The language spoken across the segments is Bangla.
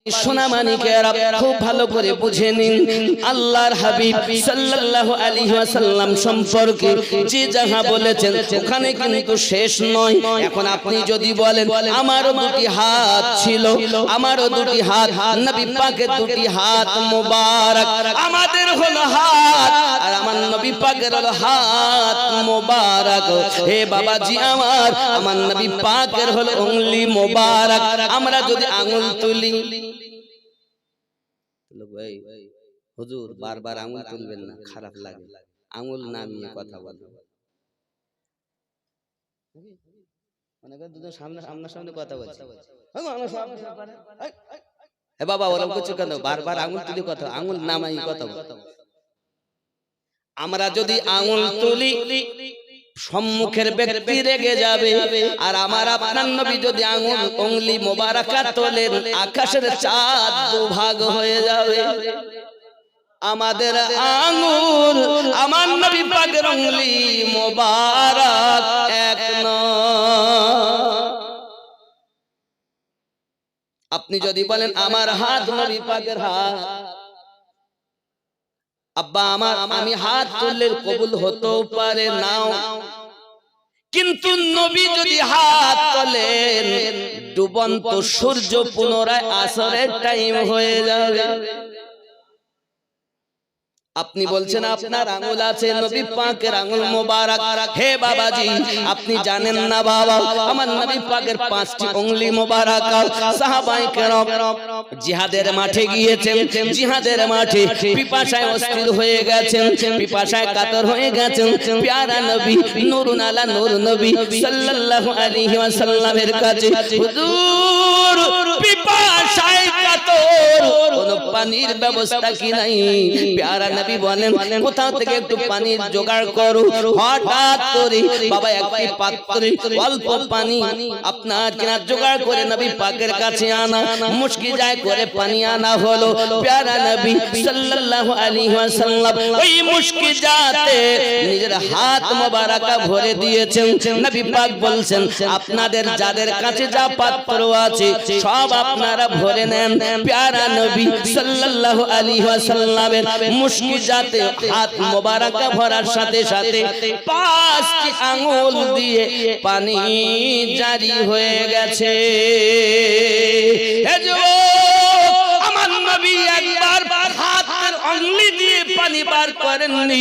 সোনা মানিকেরা খুব ভালো করে বুঝে নিন, আল্লাহর হাবিব সাল্লাল্লাহু আলাইহি ওয়াসাল্লাম সম্পর্কে যে যাহা বলেছেন ওখানে কিন্তু শেষ নয়। এখন আপনি যদি বলেন আমারও দুটি হাত ছিল, আমারও দুটি হাত, নবী পাকের দুটি হাত মোবারক, আমাদের হলো হাত আর আমার নবী পাকের হলো হাত মোবারক। হে বাবাজি আমার নবী পাকের হলো উংলি মোবারক। আমরা যদি আঙ্গুল তুলি, হুজুর বারবার আঙ্গুল তুলবেন না, খারাপ লাগে, আঙ্গুল নামিয়ে কথা বলবেন। সামনে কথা বলছি, বাবা ওরকম কিছু কেন, বারবার আঙ্গুল তুলি কথা, আঙ্গুল নামাই কথা বল। আমরা যদি আঙ্গুল তুলি সম্মুখের ব্যক্তি রেগে যাবে, আর আমার আপনার নবী যদি আঙ্গুল উংলি মোবারকা তোলেন আকাশের চাঁদ দুভাগ হয়ে যাবে। আমাদের আঙ্গুল আমার নবী পাকের উংলি মোবারক এক নয়। আপনি যদি বলেন আমার হাত নবী পাকের হাত, আব্বা আমি হাত তুললে কবুল হতে পারে নাও, কিন্তু নবী যদি হাত তোলেন ডুবন্ত সূর্য পুনরায় আসরের টাইম হয়ে যাবে। আপনি বলছেন আপনার আঙ্গুল আছে, নবী পাকের আঙ্গুল মোবারক। হে বাবাজি আপনি জানেন না বাবা, আমার নবী পাকের 5টি উংলি মোবারক। সাহাবায়ে কেরাম জিহাদের মাঠে গিয়েছেন, জিহাদের মাঠে পিপাসায় অস্থির হয়ে গেছেন, পিপাসায় কাতর হয়ে গেছেন। প্যারা নবী নূরুন আলা নূর নবী সাল্লাল্লাহু আলাইহি ওয়াসাল্লামের কাছে, হুজুর পিপাসায় কাতর, কোন পানির ব্যবস্থা কি নাই? প্যারা নবী বলেন কোথাও থেকে একটু পানির জোগাড় করো। হঠাৎ করে বাবা একটি পাত্রে অল্প পানি আপনার কিনা জোগাড় করে নবী পাকের কাছে আনা, মুশকি যায় করে পানি আনা হলো। প্যারা নবী সাল্লাল্লাহু আলাইহি ওয়াসাল্লাম ওই মুশকি যাতে নিজের হাত মোবারকা ভরে দিয়েছেন। নবী পাক বলছেন আপনাদের যাদের কাছে যা পাত্র আছে সব আপনারা ভরে নেন। প্যারা নবী সাল্লাল্লাহু আলাইহি ওয়াসাল্লামের মুশকি যাতে হাত মোবারকা ভরার সাথে সাথে 5টি আঙ্গুল দিয়ে পানি জারি হয়ে গেছে। আমার নবী একবার হাতের আঙ্গুলি দিয়ে পানি বার করেননি,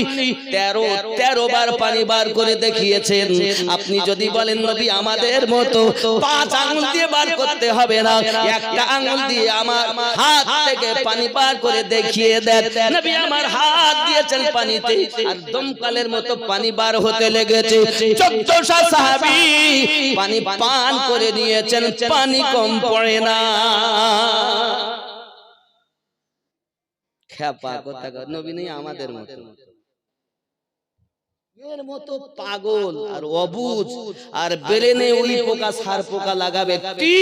13 বার পানি বার করে দেখিয়েছেন। আপনি যদি বলেন নবী আমাদের মতো 5 আঙ্গুল দিয়ে বার করতে হবে না, একটা আঙ্গুল দিয়ে আমার হাত থেকে পানি বার করে দেখিয়ে দেন। নবী আমার হাত দিয়েছেন পানিতে, আর দমকালের মতো পানি বার হতে লেগেছে। 1400 সাহাবী পানি পান করে নিয়েছেন, পানি কম পড়ে না। খেপা কথা, নবী নেই আমাদের মতো, এর মতো পাগল আর অবুঝ আর ব্রেনে উলি পোকা সার পোকা লাগাবে কি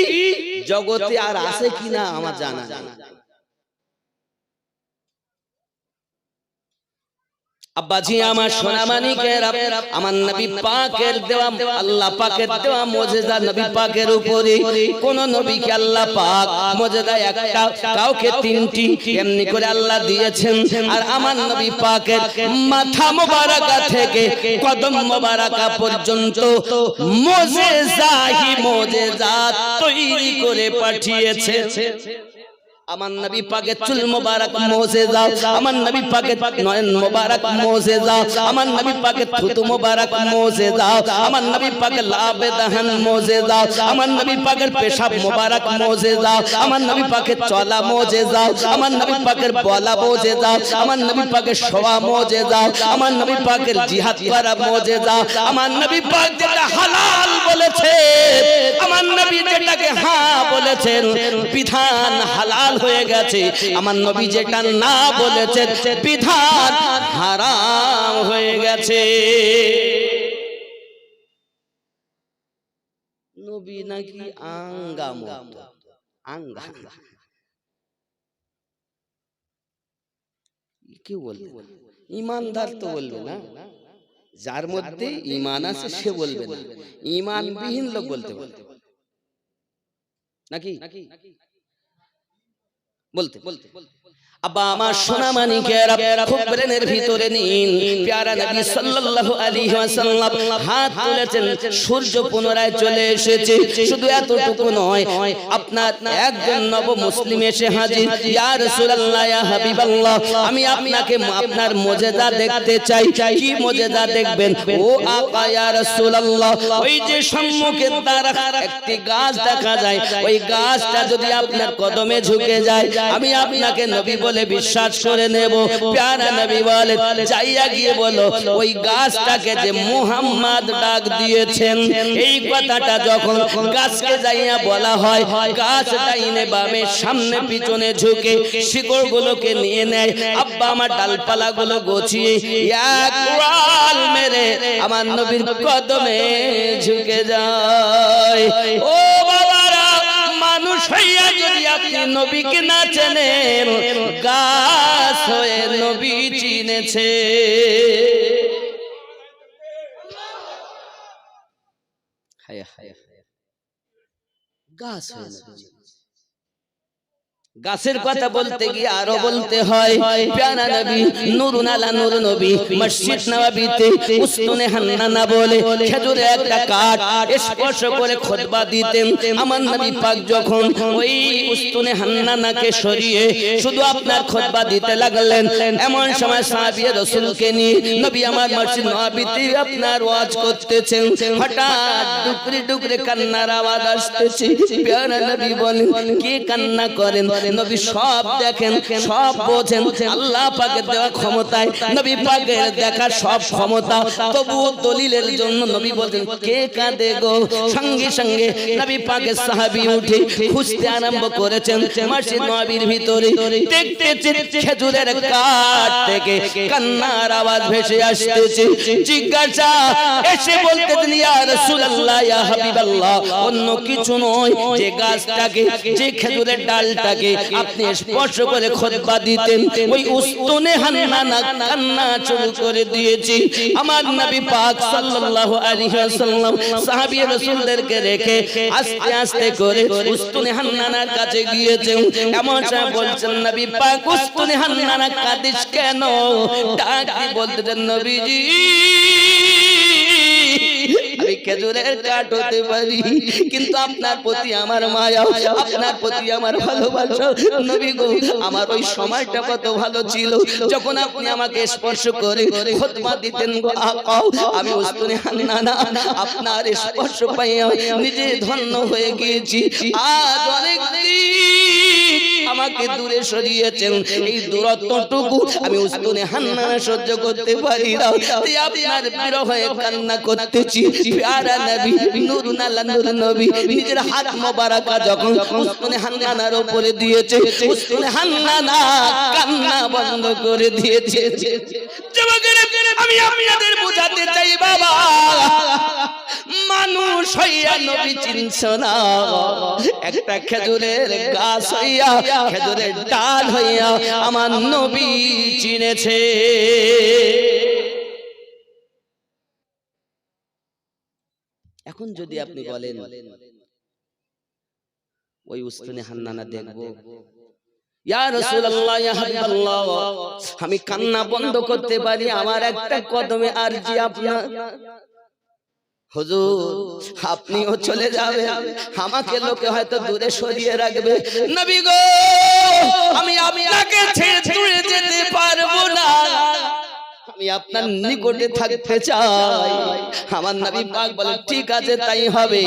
জগতে আর আছে কিনা আমার জানা নেই। আব্বাজি আমার সোনা মানিকেরা, আমার নবী পাকের দেওয়া, আল্লাহ পাকের দেওয়া মুজিজা নবী পাকের উপরে। কোন নবীকে আল্লাহ পাক মুজিজা একটা, কাউকে 3টি, এমনি করে আল্লাহ দিয়েছেন। আর আমার নবী পাকের মাথা মোবারকা থেকে কদম মোবারকা পর্যন্ত মুজিজাহি মুজিজা তৈরি করে পাঠিয়েছে। আমার নবী পাকের চুল মোবারক মুজিজা, আমার নবী পাকের নয়ন মোবারক মুজিজা, আমার নবী পাকের থুতু মোবারক মুজিজা, আমার নবী পাকের লাবে দহন মুজিজা, আমার নবী পাকের পেশাব মোবারক মুজিজা, আমার নবী পাকের চলা মুজিজা, আমার নবী পাকের বলা মুজিজা, আমার নবী পাকের শোয়া মুজিজা, আমার নবী পাকের জিহাদ করা মুজিজা। আমার নবী পাক যেটা হালাল বলেছে, আমার নবী যেটাকে হ্যাঁ বলেছেন, বিধান হালাল হয়ে গেছে। আমার নবী যেটা না বলেছেন বিধান হারাম হয়ে গেছে। নবী নাকি আঙ্গা মত, আঙ্গা কি বলবে? ইমানদার তো বলবে না, যার মধ্যে ঈমান আছে সে বলবে না, ঈমানবিহীন লোক বলতে পারে নাকি? বলতে আব্বা আমার সোনা মানিকেরা খুব ব্রেনের ভিতরে নিন প্যারা নবী সাল্লাল্লাহু আলাইহি ওয়াসাল্লাম হাত তুলেছেন সূর্য পুনরায় চলে এসেছে শুধু এতটুকু নয় আপনার একজন নব মুসলিম এসে হাজির ইয়া রাসূলুল্লাহ ইয়া হাবিবাল্লাহ আমি আপনাকে আপনার মুজিজা দেখতে চাই কি মুজিজা দেখবেন ও আকা ইয়া রাসূলুল্লাহ ওই যে সম্মুখে দ্বার একটি গাছ দেখা যায় ওই গাছটা যদি আপনার কদমে ঝুঁকে যায় আমি আপনাকে নবী বলে বিশ্বাস করে নেব প্যারা নবী বলে যাইয়া গিয়ে বলো ওই গাছটাকে যে মুহাম্মদ ডাক দিয়েছেন এই কথাটা যখন গাছকে যাইয়া বলা হয় গাছ ডাইনে বামে সামনে পিছনে ঝুঁকে শিকড়গুলোকে নিয়ে নেয় আব্বা আমার ডালপালাগুলো গছিয়ে এক উড়াল মেরে আমার নবীর কদমে ঝুঁকে যায় ও বাবারা মানুষ হইয়া যদি আপনি নবীকে না চেনেন গাছ হয়ে নবী চিনেছে গাছ হয়ে নবী গাছের কথা বলতে গিয়ে আরো বলতে হয় প্যারা নবী নূরুন আলা নূর নবী মসজিদ নববীতে উস্তুনে হান্নানা বলে খেজুরে একটা কাঠ স্পর্শ করে খুতবা দিতেন আমার নবী পাক যখন ওই উস্তুনে হান্নানাকে সরিয়ে শুধু আপনার খুতবা দিতে লাগলেন এমন সময় সাহাবী রাসূলকে নিয়ে নবী আমার মসজিদ নববীতে আপনার ওয়াজ করতেছেন হঠাৎ ডুকরে ডুকরে কান্নার আওয়াজ আসতেছে প্যারা নবী বলেন কে কান্না করেন নবী সব দেখেন সব বোঝেন আল্লাহ পাকের দেওয়া ক্ষমতায় নবী পাকের দেখা সব ক্ষমতা তবুও দলিলের জন্য নবী বলেন কে কাঁদে গো সঙ্গে সঙ্গে নবী পাকের সাহাবী উঠে খুঁজতে আরম্ভ করেছেন মসজিদ নববীর ভিতরে দেখতেছে খেজুরের কাঠ থেকে কান্নার আওয়াজ ভেসে আসতেছে জিজ্ঞাসা এসে বলতেন ইয়া রাসূলুল্লাহ ইয়া হাবিবাল্লাহ অন্য কিছু নয় যে গাছটাকে যে খেজুরের ডালটাকে আপনি স্পর্শ করে খুতবা দিতেন ওই উস্তুনে হান্নানা কান্না শুরু করে দিয়েছি আমার নবী পাক সাল্লাল্লাহু আলাইহি ওয়াসাল্লাম সাহাবী রাসূলদেরকে রেখে আস্তে আস্তে করে উস্তুনে হান্নানার কাছে গিয়েছেন এমন সময় বলছেন নবী পাক উস্তুনে হান্নানা কাঁদিস কেন ডাক দিয়ে বলতেন নবীজি আমি খেজুরের কাঠ হতে পারি কিন্তু আপনার প্রতি আমার মায়া আপনার প্রতি আমার ভালোবাসা নবী গো আমার ওই সময়টা কত ভালো ছিল যখন আপনি আমাকে স্পর্শ করে খুতবা দিতেন গো আকা আমি উস্তুনে হান্নানা আপনার স্পর্শ পাইয়া নিজে ধন্য হয়ে গিয়েছি আজ অনেক আমাকে দূরে সরিয়েছেন এই দূরত্বটুকু আমি উস্তুনে হান্নানা সহ্য করতে পারি না তাই আপনার বিরহে কান্না করতেছি প্যারা নবী নূরুন আলা নূর নবী নিজের হাত মোবারক যখন উস্তুনে হান্নানার উপরে দিয়েছে উস্তুনে হান্নানা কান্না বন্ধ করে দিয়েছে আমি আপনাদের বোঝাতে চাই বাবা মানুষ হইয়া নবী চিনছ না একটা খেজুরের গাছ হইয়া খেজুরের ডাল হইয়া আমার নবী চিনেছে এখন যদি আপনি বলেন ওই উস্তুনে হান্নানা দেখবো ইয়া রাসূলুল্লাহ ইয়া হাবিবাল্লাহ আমি কান্না বন্ধ করতে পারি আমার একটা কদমে আরজি আপনার হুজুর আপনিও চলে যাবেন আমাকে লোকে হয়তো দূরে সরিয়ে রাখবে নবী গো আমি আপনাকে ছেড়ে দূরে যেতে পারবো না আমি আপনার নিকটে থাকতে চাই আমার নবী পাক বলেন ঠিক আছে তাই হবে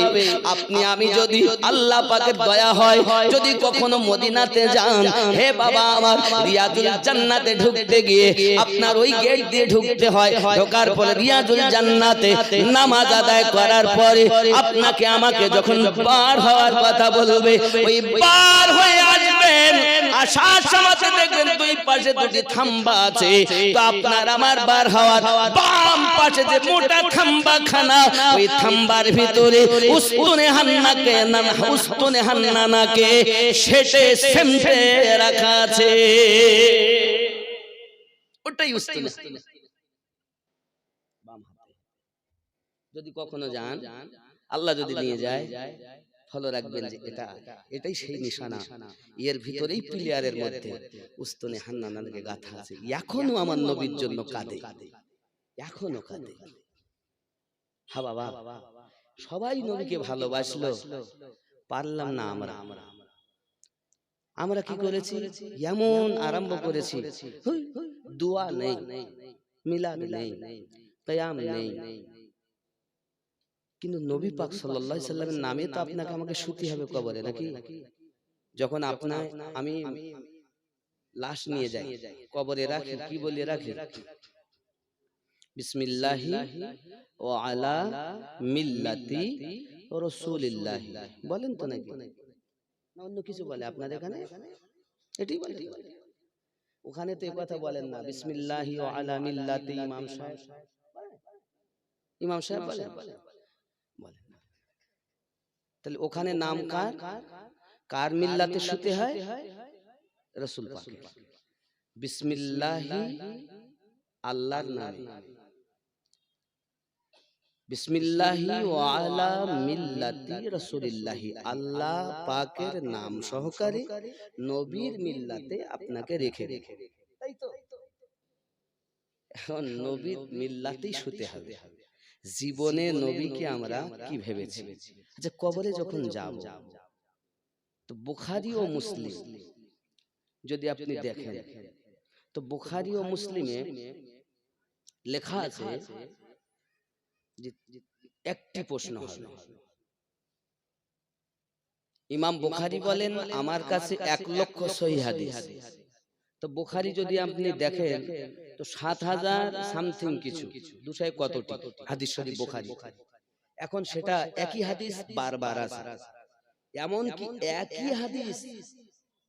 আপনি আমি যদি আল্লাহ পাকের দয়া হয় যদি কখনো মদিনাতে যান হে বাবা আমার রিয়াজুল জান্নাতে ঢুকতে গিয়ে আপনার ওই গেট দিয়ে ঢুকতে হয় ঢোকার পরে রিয়াজুল জান্নাতে নামাজ আদায় করার পরে আপনাকে আমাকে যখন পার হওয়ার কথা বলবে ওই পার হয়ে আসবেন আসার সময় দেখবেন দুই পাশে দুটি খাম্বা আছে তো আপনার আমার বার হওয়ার বাম পাশে যে মোটা খাম্বা খানা ওই খাম্বার ভিতরে উস্তুনে হান্নানাকে সেটে সেমটে রাখা আছে ওটাই উস্তুনে বাম হাতে যদি কখনো যান আল্লাহ যদি নিয়ে যায় ফলো রাখবেন যে এটাই সেই নিশানা। এর ভিতরেই প্লেয়ারের মধ্যে উস্তনে হান্নানকে গাথা আছে। এখনো আমার নবীর জন্য কাঁদে, এখনো কাঁদে। হা বাবা, সবাই নবীকে ভালোবাসলো, পারলাম না আমরা। আমরা কি করেছি? এমন আরম্ভ করেছি, দোয়া নেই, মিলাদ নেই, কিয়াম নেই। কিন্তু নবী পাক সাল্লাল্লাহু আলাইহি সাল্লামের নামে তো আপনাকে আমাকে শুতে হবে কবরে, নাকি? যখন আমি লাশ নিয়ে যাই, কবরে রাখি, কি বলে রাখি? বিসমিল্লাহি ওয়া আলা মিল্লাতি রাসূলিল্লাহি বলেন তো, নাকি না অন্য কিছু বলে আপনাদের এখানে? এটাই বলে। ওখানে তো এই কথা বলেন না, বিসমিল্লাহি ওয়া আলা মিল্লাতি। ইমাম সাহেব বলেন? তাহলে ওখানে নাম কার? কার মিল্লাতে শুতে হয়? রাসূল পাকের। বিসমিল্লাহি আল্লাহর নামে, বিসমিল্লাহি ওয়া আলা মিল্লাতি রাসূলিল্লাহি, আল্লাহ পাকের নাম সহকারে নবীর মিল্লাতে আপনাকে রেখে রেখে, তাই তো? এখন নবীর মিল্লাতেই শুতে হবে। জীবনে নবীকে আমরা কি ভেবেছি? যে কবরে যখন যাব, তো বুখারী ও মুসলিম যদি আপনি দেখেন, তো বুখারী ও মুসলিমে লেখা আছে যে একটি প্রশ্ন হবে। ইমাম বুখারী বলেন, আমার কাছে 1,00,000 সহিহ হাদিস। তো বুখারী যদি আপনি দেখেন, তো 7,000 সামথিং কিছু, 200 কতটি হাদিস শরীফ বুখারী। এখন সেটা একই হাদিস বারবার আছে, এমন কি একই হাদিস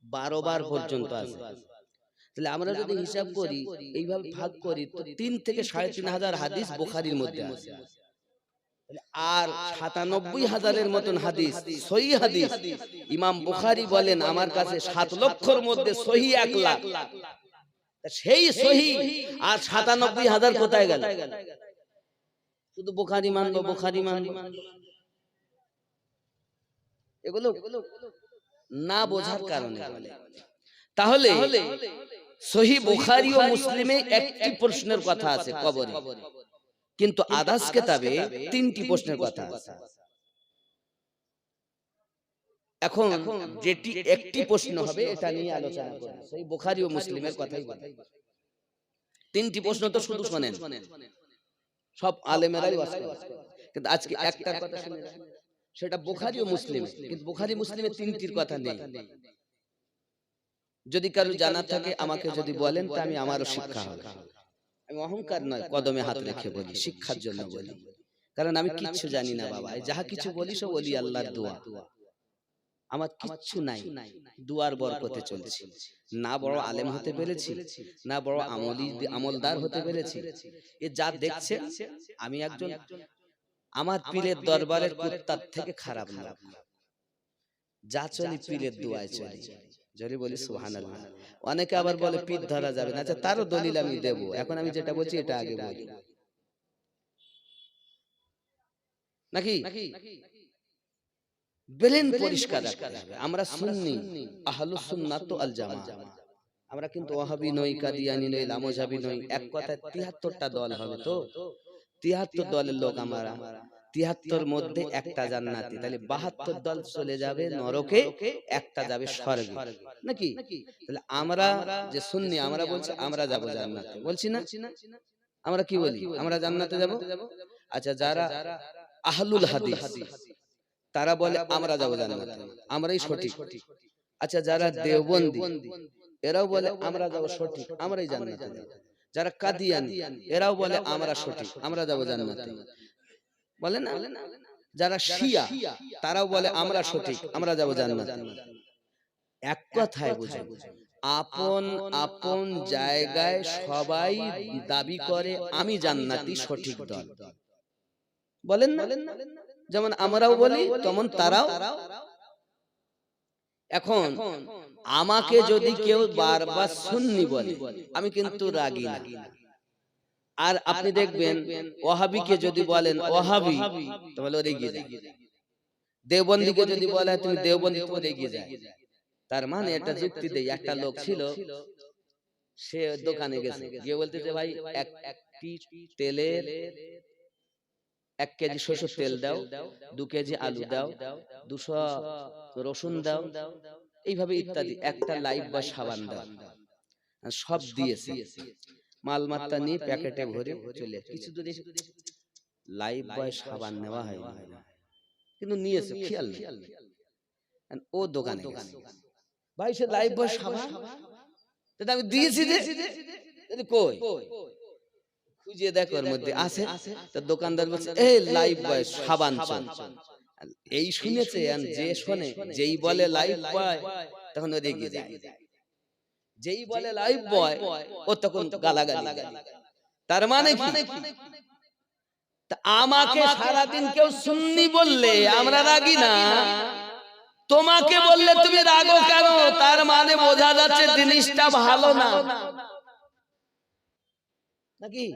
12 বার পর্যন্ত আছে। তাহলে আমরা যদি হিসাব করি, এইভাবে ভাগ করি, তো 3 থেকে 3,500 হাদিস বুখারীর মধ্যে আছে। আর 97,000-এর মতন হাদিস সহিহ হাদিস। ইমাম বুখারী বলেন, আমার কাছে 7 লক্ষর মধ্যে সহিহ 1 লাখ। সেই সহিহ আর 97,000 কোথায় গেল? শুধু বুখারী মানলো, বুখারী মানলো। এগুলো না বোঝার কারণে বলে। তাহলে সহিহ বুখারী ও মুসলিমে একটি প্রশ্নের কথা আছে কবরে, কিন্তু আদাস কিতাবে 3টি প্রশ্নের কথা আছে। এখন যেটি একটি প্রশ্ন হবে, এটা নিয়ে আলোচনা করব। সেই বুখারী ও মুসলিমের কথাই বলি। 3টি প্রশ্ন তো শুধু শুনেন, সব আলেমেরাই ওয়াজ করে, কিন্তু আজকে একটার কথা শুনেন, সেটা বুখারী ও মুসলিম। কিন্তু বুখারী মুসলিমে 3টির কথা নেই। যদি কারো জানা থাকে আমাকে যদি বলেন, তা আমি আমারও শিক্ষা হবে। আমি অহংকার নয়, কদমে হাত রেখে বলি, শিক্ষার জন্য বলি। কারণ আমি কিচ্ছু জানি না বাবা, যাহা কিছু বলি সব বলি আল্লাহর দোয়া। আমার কিচ্ছু নাই, দুয়ার বরকতে চলছি। না বড় আলেম হতে পেরেছি, না বড় আমলদার হতে পেরেছি। এ যা দেখছে, আমি একজন আমার পীরের দরবারের কুত্তার থেকে খারাপ না। যা চলি পীরের দোয়ায় চলি, যদি বলি সুবহানাল্লাহ। অনেকে আবার বলে পীর ধরা যাবে না, আচ্ছা তারও দলিল আমি দেব। এখন আমি যেটা বলছি এটা আগে বলি, নাকি বেলেন পরিষ্কার রাখতে হবে। আমরা সুন্নি, আহলুস সুন্নাত ওয়াল জামাআহ। আমরা কিন্তু ওয়াহাবি নই, কাদিয়ানি নই, লামজাবি নই। এক কথায় 73টা দল হবে। তো 73 দলের লোক আমরা, 73 মধ্যে একটা জান্নাতি। তাহলে 72 দল চলে যাবে নরকে, একটা যাবে স্বর্গে, নাকি? তাহলে আমরা যে সুন্নি, আমরা বলছি আমরা যাব জান্নাতে, বলছি না? আমরা কি বলি? আমরা জান্নাতে যাব। আচ্ছা, যারা আহলুল হাদিস, তারা বলে আমরা যাব জান্নাতে, আমরাই সঠিক। আচ্ছা, যারা দেওবন্দি, এরাও বলে আমরা যাব সঠিক, আমরাই জান্নাতে যাব। যারা কাদিয়ানি, এরাও বলে আমরা সঠিক, আমরা যাব জান্নাতে, বলে না? যারা শিয়া, তারাও বলে আমরা সঠিক, আমরা যাব জান্নাতে। এক কথায় বুঝুন, আপন আপন জায়গায় সবাই দাবি করে আমি জান্নাতি, সঠিক দল, বলেন না? যেমন আমরাও বলি, তেমন তারাও। এখন আমাকে যদি কেউ বারবার সুন্নি বলে, আমি কিন্তু রাগি না। আর আপনি দেখবেন ওয়াহাবিকে যদি বলেন ওয়াহাবি, তাহলে রেগে যায়। দেওবন্দিকে যদি বলা হয় তুমি দেওবন্দি তোমার এগিয়ে যায়। তার মানে একটা যুক্তি দেই, একটা লোক ছিল, সে দোকানে গেছে, গিয়ে বলতেছে ভাই একটি তেলের 1 কেজি সরষের তেল দাও, 2 কেজি আলু দাও, 200 রসুন দাও, এইভাবে ইত্যাদি, একটা লাইফ বয় সাবান দাও। সব দিয়েছে, মালমাত্তা নিয়ে প্যাকেটে ভরে চলে। কিছু দূর এসে লাইফ বয় সাবান নেওয়া হয়নি, কিন্তু নিয়েছে, খেয়াল নেই। ও দোকানে গেছে, ভাই সে লাইফ বয় সাবান আমি দিয়েছি যে, কই খুঁজে দেখো ওর মধ্যে আছে। তো দোকানদার বলছে এই লাইফ বয় সাবান চল। এই শুনেছে, যে শোনে, যেই বলে লাইফ বয় তখন ও এগিয়ে যায়, যেই বলে লাইফ বয় ও তখন গালাগালি। তার মানে কি, আমাকে সারাদিন কেউ সুন্নি বললে আমরা রাগি না, তোমাকে বললে তুমি রাগো কেন? তার মানে বোঝা যাচ্ছে জিনিসটা ভালো না নাকি?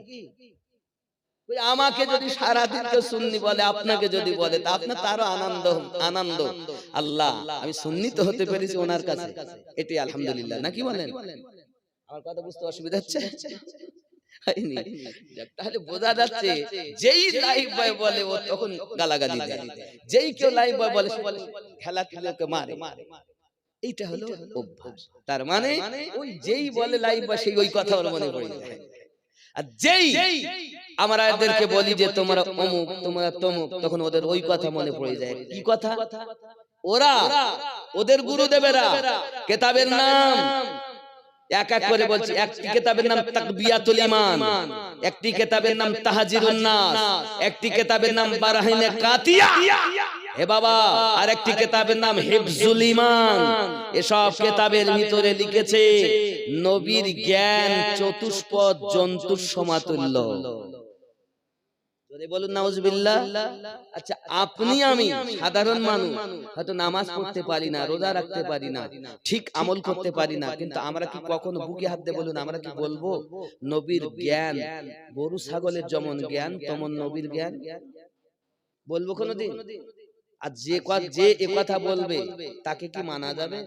আমাকে যদি সারাদিন কেউ সুন্নি বলে, আপনাকে যদি বলে, তা আপনার তারও আনন্দ। আল্লাহ আমি সুন্নি তো হতে পেরেছি ওনার কাছে, এটি আলহামদুলিল্লাহ, নাকি বলেন? আমার কথা বুঝতে অসুবিধা হচ্ছে? তাহলে বোঝা যাচ্ছে যেই লাইফ বয় বলে ও তখন গালাগালি দেয়, যেই কেউ লাইফ বয় বলে খেলা খেলাকে মারে। এইটা হলো অভ্যাস। তার মানে ওই যেই বলে লাইফ বয় সেই ওই কথা ওর মনে পড়ে যায়। আর যেই আমরা এদেরকে বলি যে তোমরা অমুক, তোমরা তমুক, তখন ওদের ওই কথা মনে পড়ে যায়। কি কথা? ওরা ওদের গুরুদেবেরা কিতাবের নাম এক এক করে বলছি। একটি কিতাবের নাম তাকবিয়াতুল ঈমান, একটি কিতাবের নাম তাহজিরুন নাস, একটি কিতাবের নাম বারাহিনে কাতিয়া, হে বাবা, আরেকটি কিতাবের নাম হিফজুল ঈমান। এসব কিতাবের ভিতরে লিখেছে নবীর জ্ঞান চতুষ্পদ জন্তুর সমাতুল্য। জোরে বলুন নাউজুবিল্লাহ। আচ্ছা, আপনি আমি সাধারণ মানুষ, হয়তো নামাজ পড়তে পারি না, রোজা রাখতে পারি না, ঠিক আমল করতে পারি না, কিন্তু আমরা কি কখনো বুকে হাত দিয়ে বলুন, আমরা কি বলবো নবীর জ্ঞান গরু ছাগলের যেমন জ্ঞান তেমন নবীর জ্ঞান? বলবো কোনদিন? আর যে এ কথা বলবে তাকে কি মানা যাবে?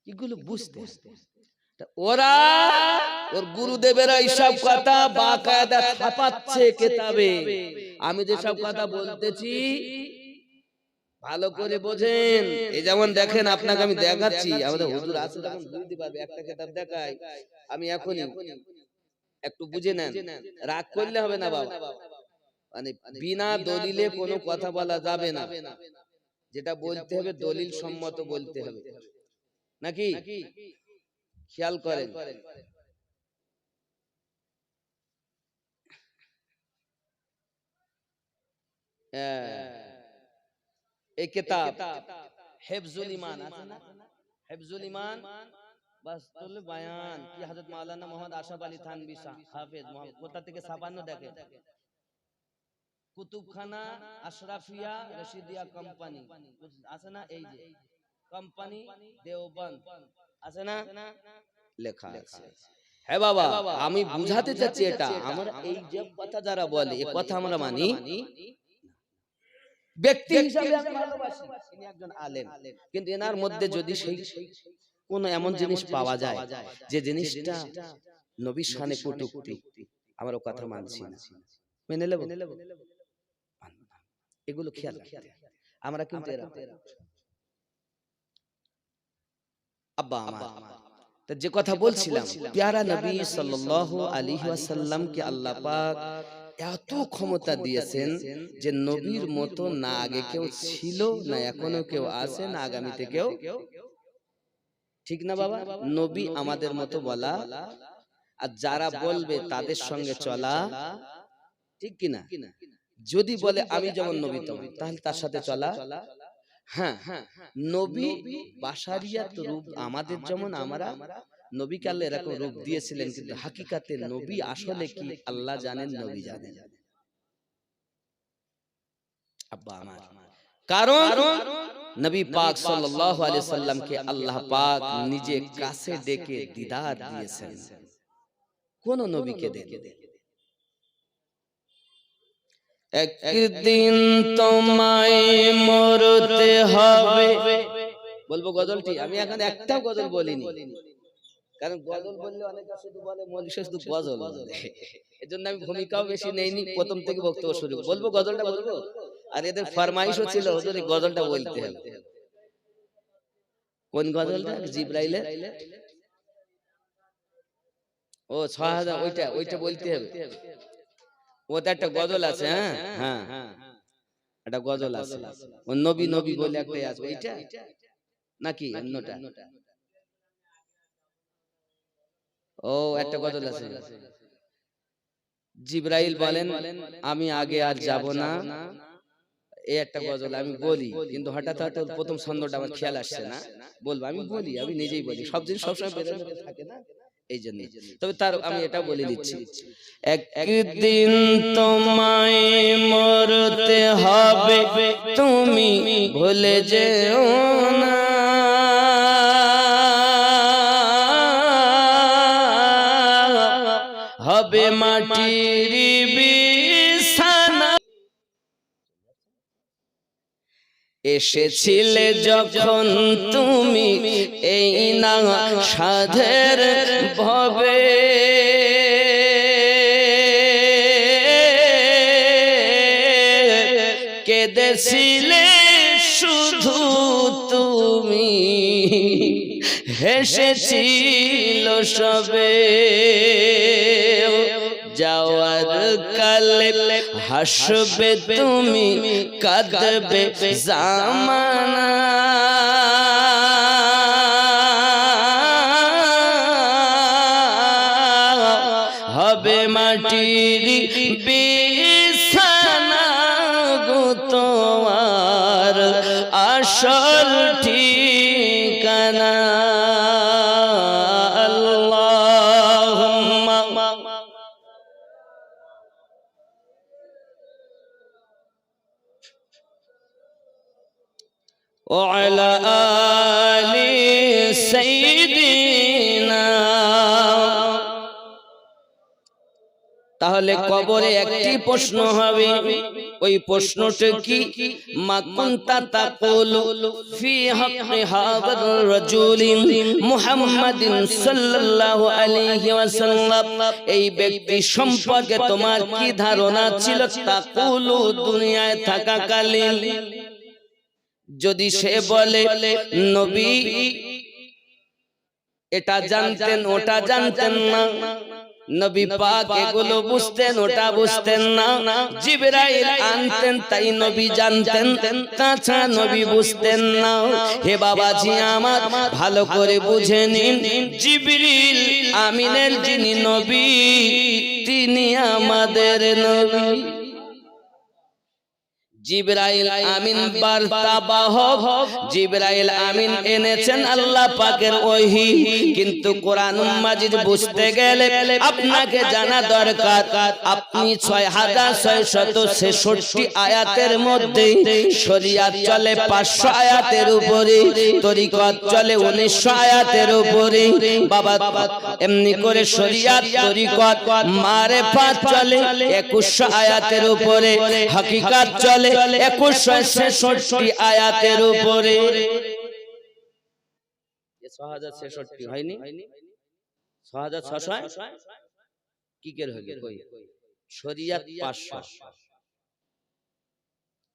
এগুলো বুঝতে, ওরা ওর গুরুদেবেরা এইসব কথা বাকায়দা ছাপাচ্ছে কিতাবে। আমি যে সব কথা বলতেছি ভালো করে বোঝেন। এই যেমন দেখেন, আপনাকে আমি দেখাচ্ছি, আমাদের হুজুর আছে তখন বুঝতে পারবে। একটা কিতাব দেখাই, আমি এখনই, একটু বুঝে নেন, রাগ করলে হবে না বাবা। মানে বিনা দলিলে কোনো কথা বলা যাবে না, যেটা বলতে হবে দলিল সম্মত বলতে হবে, নাকি? খেয়াল করেন, এই কিতাব হিফজুল ঈমান আছে না, হিফজুল ঈমান বাসতুল বায়ান কি হযরত মাওলানা মুহাম্মদ আশরাফ আলী থানভী হাফেজ, কোথা থেকে 56 দেখেন, কুতুবখানা আশরাফিয়া রশিদিয়া কোম্পানি আছে না, এই যে কোম্পানি দেওবন্দ আছে না, লেখা আছে। হ্যাঁ বাবা, আমি বুঝাতে চাচ্ছি এটা, আমরা এই যে কথা যারা বলে এই কথা আমরা মানি, ব্যক্তি হিসাবে আমি ভালোবাসি, তিনি একজন আলেম, কিন্তু এনার মধ্যে যদি সেই কোন এমন জিনিস পাওয়া যায় যে জিনিসটা নবীর শানে কটূক্তি, আমরা ও কথা মানছি না, মেনে নেব? এগুলো খেয়াল রাখতে আমরা কিন্তু আব্বা আমার, যে কথা বলছিলাম, প্যারা নবী সাল্লাল্লাহু আলাইহি ওয়াসাল্লামকে আল্লাহ পাক এত ক্ষমতা দিয়েছেন যে নবীর মতো না আগে কেউ ছিল, না এখনো কেউ আছে, না আগামীতে কেউ, ঠিক না বাবা? নবী আমাদের মতো বলা, আর যারা বলবে তাদের সঙ্গে চলা, ঠিক কিনা? যদি বলে আমি যেমন নবী তেমন, তাহলে তার সাথে চলা। হ্যাঁ, নবী বাশারিয়াত রূপ আমাদের যেমন, আমরা নবীকে আল্লাহ এরকম রূপ দিয়েছিলেন, কিন্তু হাকিকাতে নবী আসলে কি আল্লাহ জানেন, নবী জানেন। আব্বা আমার, কারণ নবী পাক সাল্লাল্লাহু আলাইহি সাল্লামকে আল্লাহ পাক নিজে কাছে ডেকে দিদার দিয়েছেন, কোন নবীকে দেখে। একদিন তোমায় মরতে হবে। বলবো গজলটি? আমি এখন একটাও গজল বলিনি, কারণ গজল বললে অনেকে শুধু বলে মৌলভী শুধু গজল বলে, এজন্য আমি ভূমিকাও বেশি নেইনি, প্রথম থেকে বক্তব্য শুরু। বলবো গজলটা বলবো, আর এদের ফরমাইশও ছিল হুজুর এই গজলটা বলতে হবে। কোন গজলটা? জিবরাইলের ও ৬০০০, ওইটা ওইটা বলতে হবে। ওটা একটা গজল আছে। হ্যাঁ হ্যাঁ, একটা গজল আছে, ও নবী নবী বলে একটা আছে, ওইটা নাকি অন্যটা? ও একটা গজল আছে, জিবরাইল বলেন আমি আগে আর যাব না, এই একটা গজল আমি বলি, কিন্তু হঠাৎ হঠাৎ প্রথম ছন্দটা আমার খেয়াল আসছে না, বলবো আমি বলি, আমি নিজেই বলি, সব জিনিস সবসময় বেরোয় থাকে না, এই জন্য। তবে তার আমি এটা বলে দিচ্ছি, একদিন তোমায় মরতে হবে, তুমি ভুলে যেও না, হবে মাটির বিছানা, এসেছিলে যখন তুমি এই না সাধের ভবে, কেঁদেছিলে শুধু তুমি, হেসেছিল সবে, যাওয়ার কালে হাসবে তুমি, কাঁদবে জামানা, হবে মাটির বিছানা গো তোমার আসল ঠিকানা। আল্লাহুম্মা ওয়ালা আলি সাইয়্যিদিনা। তাহলে কবরে একটি প্রশ্ন হবে, ওই প্রশ্নটা কি? মা কুনতা তাকুলু ফি হাক্কি হাযার রাজুলিন মুহাম্মাদিন সাল্লাল্লাহু আলাইহি ওয়াসাল্লাম, এই ব্যক্তি সম্পর্কে তোমার কি ধারণা ছিল? তাকুলু দুনিয়ায় থাকাকালীন, যদি সে বলে নবী এটা জানতেন ওটা জানতেন না, নবী পাক এগুলো বুঝতেন ওটা বুঝতেন না, জিবরাইল আনতেন তাই নবী জানতেন, তাছাড়া নবী বুঝতেন না। হে বাবাজি আমার, ভালো করে বুঝে নিন, জিবরিল আমিনের যিনি নবী, তিনি আমাদের নবী। জিবরাইল আমিন বার্তাবাহক, জিবরাইল আমিন এনেছেন আল্লাহ পাকের ওহী, কিন্তু কোরআন মাজিদ বুঝতে গেলে আপনাকে জানা দরকার, আপনি 6666 আয়াতের মধ্যে শরীয়ত চলে 500 আয়াতের উপরে, তরিকত চলে 1900 আয়াতের উপরে, বাবা এমনি করে শরীয়ত তরিকত মারেফাত চলে 2100 আয়াতের উপরে, হাকিকাত চলে 2166 আয়াতের উপরে। 6066 হয়নি, 6600 কি কের হইল? কই শরীয়ত 500,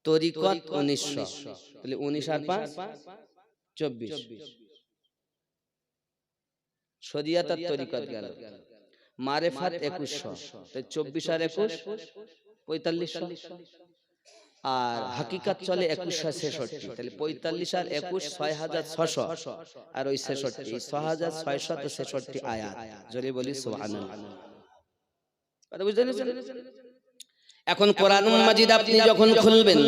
তরিকত 1900, তাহলে 19 আর 5 24, শরীয়ত আর তরিকত গেল, মারেফাত 2100, তাই 24 আর 21 4500, আর হাকিকাত চলে 2166, তাহলে 45 আর 21 6600, আর ওই 66 6666 আয়াত। জোরে বলি সুবহানাল্লাহ। কথা বুঝতে পেরেছেন? এখন কোরআন মাজিদ আপনি যখন খুলবেন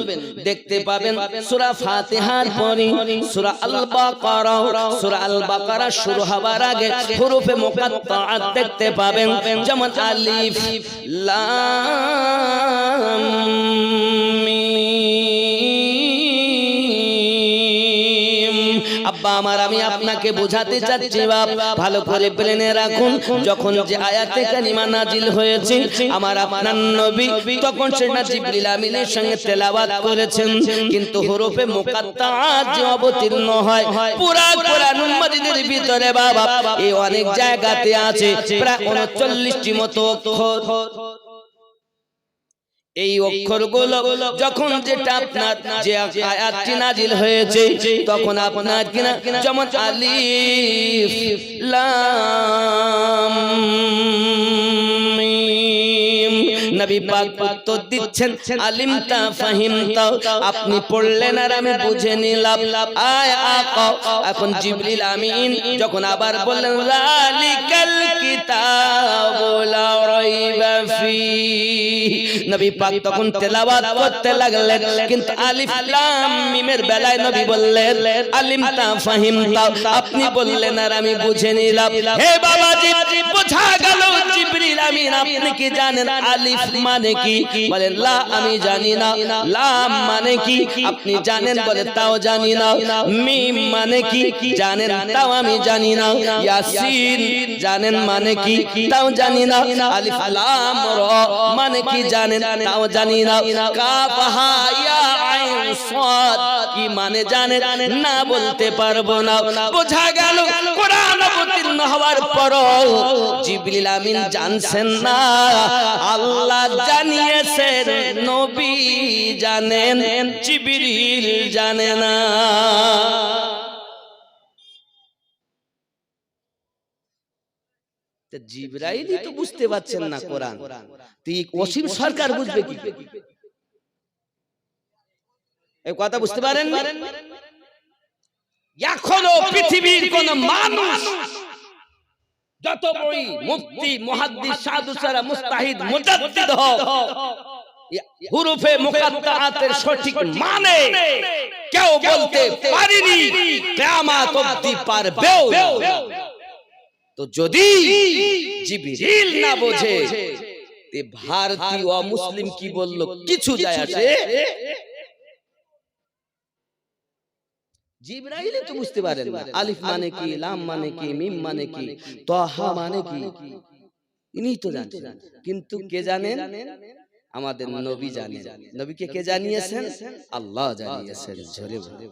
দেখতে পাবেন সূরা ফাতিহার পরে সূরা আল বাকারা, সূরা আল বাকারা শুরু হবার আগে হরফে মুকাত্তাআত দেখতে পাবেন, যেমন আলিফ লাম মিম, আব্বা আমার আমি আপনাকে বোঝাতে চাচ্ছি বাপ, ভালো করে প্লেনে রাখুন। যখন যে আয়াতে কারিমা নাজিল হয়েছে আমার আপনার নবী তখন সেটা জিবরিল আমিনের সঙ্গে তেলাওয়াত করেছেন, কিন্তু হরফে মুকাত্তাআত যে অবতীর্ণ হয় পুরা কোরআনুল মাজিদের ভিতরে বাবা এই অনেক জায়গাতে আছে প্রায় 39টি মতো অক্ষর। এই অক্ষরগুলো যখন যেটা আপনার যে আয়াতটি নাজিল হয়েছে তখন আপনার কিনা যেমন আলিফ লাম মিম, নবী পাক উত্তর দিচ্ছেন আলিমতা ফাহিমতা, আপনি পড়লেন আর আমি বুঝে নিলাম। এখন জিবরিল আমিন যখন আবার বললেন যালিকাল কিতাবু লা রাইবা ফীহি, নবী পাক তখন তেলাওয়াত করতে লাগলেন, কিন্তু আলিফ লাম মিমের বেলায় নবী বললেন আলিমতা ফাহিমতা, আপনি বললেন আর আমি বুঝে নিলাম। হে বাবাজি বোঝা গেল জিবরিল আমিন আপনি কি জানেন আলিফ মানে কি? বলেন লা আমি জানি না। লাম মানে কি? আপনি জানেন? বলে তাও জানি না। মিম মানে কি? জানেন? তাও আমি জানি না। ইয়াসিন জানেন মানে কি? তাও জানি না। আলিফ লাম রা মানে কি জানেন? তাও জানি না। কাফ হা ইয়া আইন সাদ কি মানে জানেন? না বলতে পারবো না। বোঝা গেল কোরআন অবতীর্ণ হওয়ার পরও জিবরিল আমিন জানছেন না, আল্লাহ জানিয়েছেন, নবী জানেন, জিবরিল জানে না। জিবরাইলই তো বুঝতে পারছেন না কোরআন, তুই অসীম সরকার বুঝবে কি? এই কথা বুঝতে পারেন? এখনো পৃথিবীর কোন মানুষ যত বড় মুফতি মুহাদ্দিস সাধু সারা মুস্তাহিদ মুজাদ্দিদ হোক হুরুফে মুকাত্তাআতের সঠিক মানে কেউ বলতে পারেনি, কিয়ামত অবধি পারবেও না। তো যদি জিবরিল না বোঝে তে ভারতীয় মুসলিম কি বলল কিছু যায় আসে? জিবরাইল তো বুঝতে পারেন না আলিফ মানে কি, লাম মানে কি, মিম মানে কি, তাহা মানে কি, ইনি তো জানেন। কিন্তু কে জানেন? আমাদের নবী জানেন। নবীকে কে জানিয়েছেন? আল্লাহ জানিয়েছেন। জোরে বলে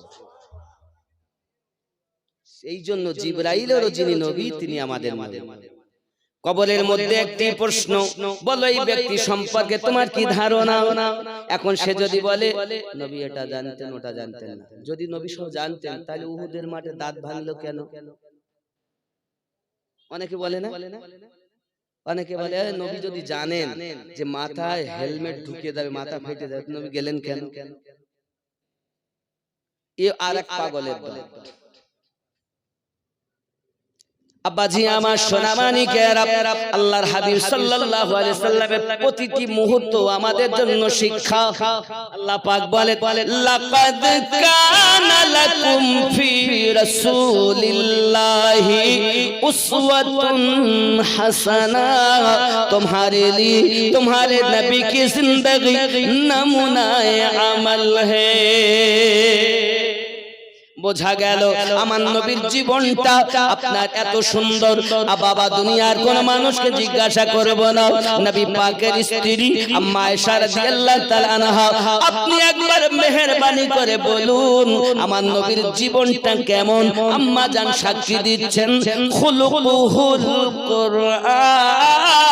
এই জন্য জিবরাইলেরও যিনি নবী তিনি আমাদের নবী। কবরের মধ্যে একটি প্রশ্ন, বলো এই ব্যক্তি সম্পর্কে তোমার কি ধারণা? এখন সে যদি বলে নবী এটা জানতেন ওটা জানতেন না, যদি নবী সব জানতেন তাহলে উহুদের মাঠে দাঁত ভাঙলো কেন? অনেকে বলে না, অনেকে বলে নবী যদি জানেন যে মাথায় হেলমেট ঢুকিয়ে দেবে মাথা ফেটে যাবে নবী গেলেন কেন? এ আরেক পাগলের দল। আব্বাজি আমার সোনামানিকেরা, আল্লাহর হাবিব সাল্লাল্লাহু আলাইহি সাল্লামের প্রতিটি মুহূর্ত আমাদের জন্য শিক্ষা। আল্লাহ পাক বলে লাকাদ কানা লাকুম ফি রাসূলিল্লাহি উসওয়াতুন হাসানা, तुम्हारे लिए तुम्हारे नबी की जिंदगी नमूनाए अमल है। বোঝা গেল আমার নবীর জীবনটা আপনার এত সুন্দর। বাবা দুনিয়ার কোন মানুষকে জিজ্ঞাসা করব না, নবী পাকের স্ত্রী আম্মা আয়েশা রাদিয়াল্লাহু তাআলা আনহা আপনি একবার মেহেরবানি করে বলুন আমার নবীর জীবনটা কেমন? আম্মা জান সাক্ষী দিচ্ছেন খুলুকুহুল কুরআন,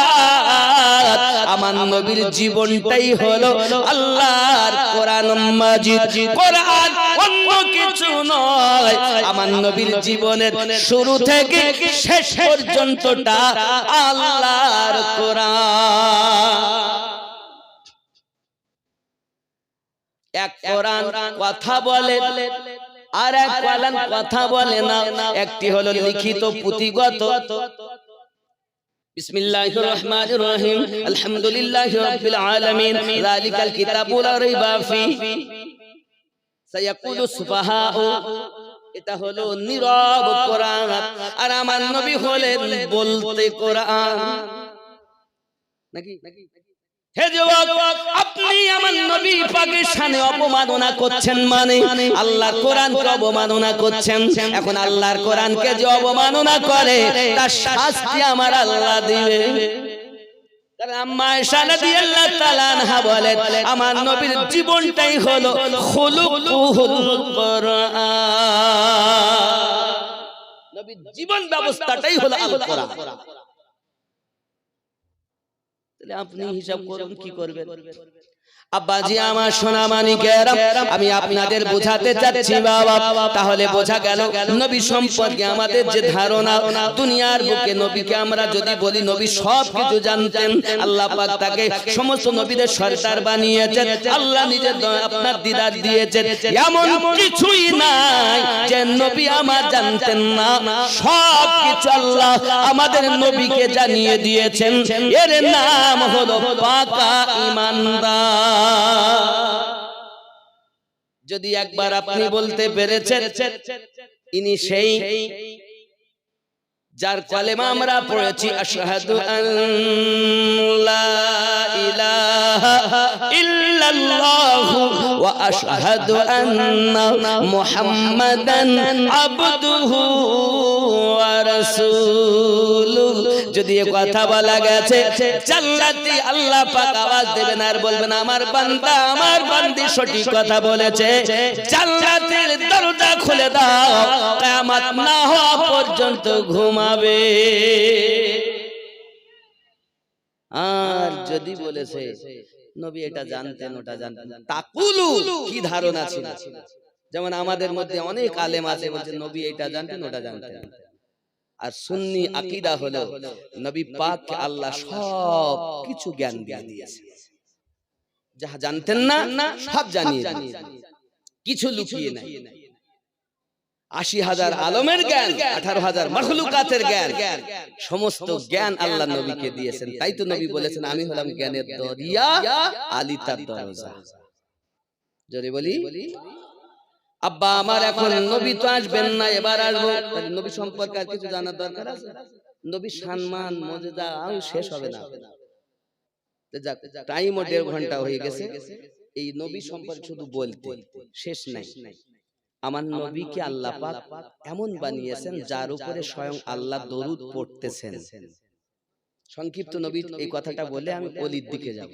আমার নবীর জীবনটাই হলো আল্লাহর কোরআন মাজিদ। কোরআন অন্য কিছু নয়, আমার নবীর জীবনের শুরু থেকে শেষ পর্যন্তটা আল্লাহর কোরআন। এক কোরআন কথা বলে আর এক কোরআন কথা বলে না। একটি হলো লিখিত পুঁথিগত, বিসমিল্লাহির রহমানির রহিম আলহামদুলিল্লাহি রাব্বিল আলামিন যালিকাল কিতাবু লা রাইবা ফীহি সায়াকুলু সুফাহাউ, এটা হলো নীরব কোরআন। আর আমার নবী হলেন বলতে কোরআন। নাকি হে যুবক, আপনি আমার নবী পাকের শানে অপমাননা করছেন, মানে আল্লাহর কোরআনকে অবমাননা করছেন। এখন আল্লাহর কোরআনকে যে অবমাননা করে তার শাস্তি আমার আল্লাহ দিবে। কারণ আম্মা আয়েশা রাদিয়াল্লাহু তাআলা আনহা বলেন, আমার নবীর জীবনটাই হলো খুলুকুল কোরআন। নবীর জীবন ব্যবস্থাটাই হলো আল কোরআন। তাহলে আপনি হিসাব করুন কি করবেন। আব্বাজি আমার সোনা মানিকেরা, আমি আপনাদের বোঝাতে চাচ্ছি বাবা, তাহলে বোঝা গেল নবী সম্পর্কে আমাদের যে ধারণা, দুনিয়ার বুকে নবীকে আমরা যদি বলি নবী সব কিছু জানতেন, আল্লাহ পাক তাকে সমস্ত নবীদের সরদার বানিয়েছেন, আল্লাহ নিজে আপনার দিদার দিয়েছেন, এমন কিছুই নাই যে নবী আমার জানতেন না। সব কিছু আল্লাহ আমাদের নবীকে জানিয়ে দিয়েছেন। এর নাম হলো পাকা ঈমানদার। যদি একবার আপনি বলতে পেরেছেন ইনি সেই যার কালেমা আমরা পড়েছি, আশহাদু আল্লা ইলাহা ইল্লাল্লাহু ওয়া আশহাদু আন্না মুহাম্মাদান আবদুহু ওয়া রাসূলুহু, যদি এই কথা বলা গেছে জান্নাতি আল্লাহ পাক আওয়াজ দেবেন আর বলবেন আমার বান্দা আমার বান্দি সঠিক কথা বলেছে, জান্নাতের দরজা খুলে দাও, কিয়ামত না হওয়া পর্যন্ত ঘুমাবে। আর যদি বলেছে নবী এটা জানতেন ওটা জানতেন, তাকুলু কি ধারণা ছিল, যেমন আমাদের মধ্যে অনেক আলেম আছে বলছে নবী এটা জানতেন ওটা জানতেন। আর সুন্নি আকীদা হলো নবী পাককে আল্লাহ সব কিছু জ্ঞান দিয়ে দিয়েছে, যা জানতেন না সব জানিয়ে দিয়েছে, কিছু লুকিয়ে নাই। ৮০,০০০ আলমের জ্ঞান, ১৮,০০০ মাখলুকাতের জ্ঞান, সমস্ত জ্ঞান আল্লাহ নবীকে দিয়েছেন। তাই তো নবী বলেছেন আমি হলাম জ্ঞানের দরিয়া, আলী তার দরজা। যদি বলি আব্বা আমার এখন নবী তো আসবেন না, এবার আসবো, নবী সম্পর্কে আর কিছু জানার দরকার আছে? নবীর সম্মান মর্যাদা আর শেষ হবে না। টাইমও ১.৫ ঘন্টা হয়ে গেছে, এই নবী সম্পর্কে শুধু বলতে শেষ নাই। আমার নবীকে আল্লাহ পাক এমন বানিয়েছেন যার উপরে স্বয়ং আল্লাহ দরুদ পড়তেছেন। সংক্ষিপ্ত নবী এই কথাটা বলে আমি অলির দিকে যাব।